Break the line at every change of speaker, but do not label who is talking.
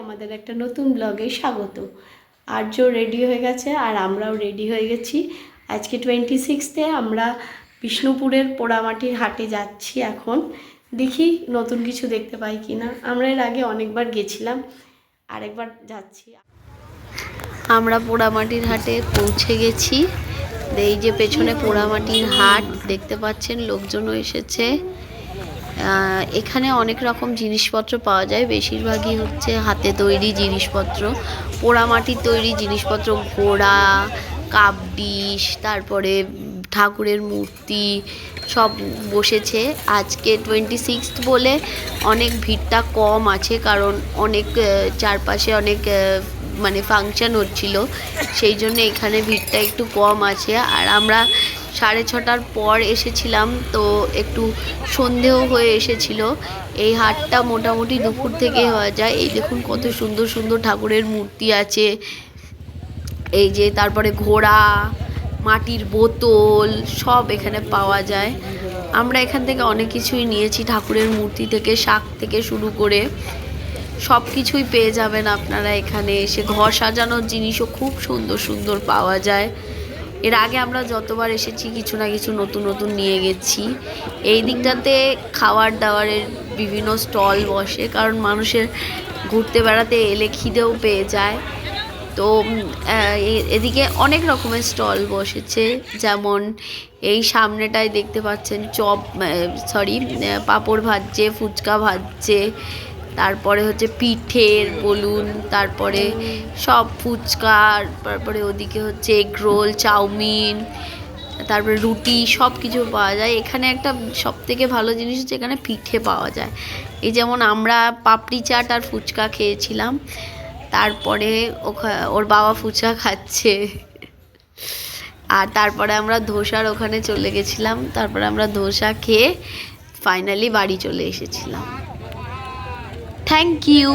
আমাদের একটা নতুন ব্লগে স্বাগত। আর্য রেডি হয়ে গেছে আর আমরাও রেডি হয়ে গেছি। আজকে 26-এ আমরা বিষ্ণুপুরের পোড়ামাটির হাটে যাচ্ছি। এখন দেখি নতুন কিছু দেখতে পাই কিনা। আমরা এর আগে অনেকবার গেছিলাম, আরেকবার যাচ্ছি। আমরা পোড়ামাটির হাটে পৌঁছে গেছি। এই যে পেছনে পোড়ামাটির হাট দেখতে পাচ্ছেন, লোকজনও এসেছে। এখানে অনেক রকম জিনিসপত্র পাওয়া যায়, বেশিরভাগই হচ্ছে হাতে তৈরি জিনিসপত্র, পোড়ামাটির তৈরি জিনিসপত্র, ঘোড়া, কাপ ডিশ, তারপরে ঠাকুরের মূর্তি সব বসেছে। আজকে 26 বলে অনেক ভিড়টা কম আছে, কারণ অনেক চারপাশে অনেক মানে ফাংশন হচ্ছিল, সেই জন্য এখানে ভিড়টা একটু কম আছে। আর আমরা 6:30টার পর এসেছিলাম, তো একটু সন্ধেও হয়ে এসেছিল। এই হাটটা মোটামুটি দুপুর থেকে হওয়া যায়। এই দেখুন কত সুন্দর সুন্দর ঠাকুরের মূর্তি আছে, এই যে তারপরে ঘোড়া, মাটির বোতল সব এখানে পাওয়া যায়। আমরা এখান থেকে অনেক কিছুই নিয়েছি, ঠাকুরের মূর্তি থেকে শাক থেকে শুরু করে সব কিছুই পেয়ে যাবেন আপনারা এখানে এসে। ঘর সাজানোর জিনিসও খুব সুন্দর সুন্দর পাওয়া যায়। এর আগে আমরা যতবার এসেছি কিছু না কিছু নতুন নতুন নিয়ে গেছি। এই দিকটাতে খাবার দাবারের বিভিন্ন স্টল বসে, কারণ মানুষের ঘুরতে বেড়াতে এলে খিদেও পেয়ে যায়। তো এদিকে অনেক রকমের স্টল বসেছে, যেমন এই সামনেটায় দেখতে পাচ্ছেন পাঁপড় ভাজছে, ফুচকা ভাজছে, তারপরে হচ্ছে পিঠের বলুন, তারপরে সব ফুচকা, তারপরে ওদিকে হচ্ছে এগ রোল, চাউমিন, তারপরে রুটি, সব কিছু পাওয়া যায় এখানে। একটা সব থেকে ভালো জিনিস হচ্ছে এখানে পিঠে পাওয়া যায়। এই যেমন আমরা পাপড়ি চাট আর ফুচকা খেয়েছিলাম, তারপরে ওর বাবা ফুচকা খাচ্ছে, আর তারপরে আমরা ধোসার ওখানে চলে গেছিলাম। তারপরে আমরা ধোসা খেয়ে ফাইনালি বাড়ি চলে এসেছিলাম। Thank you.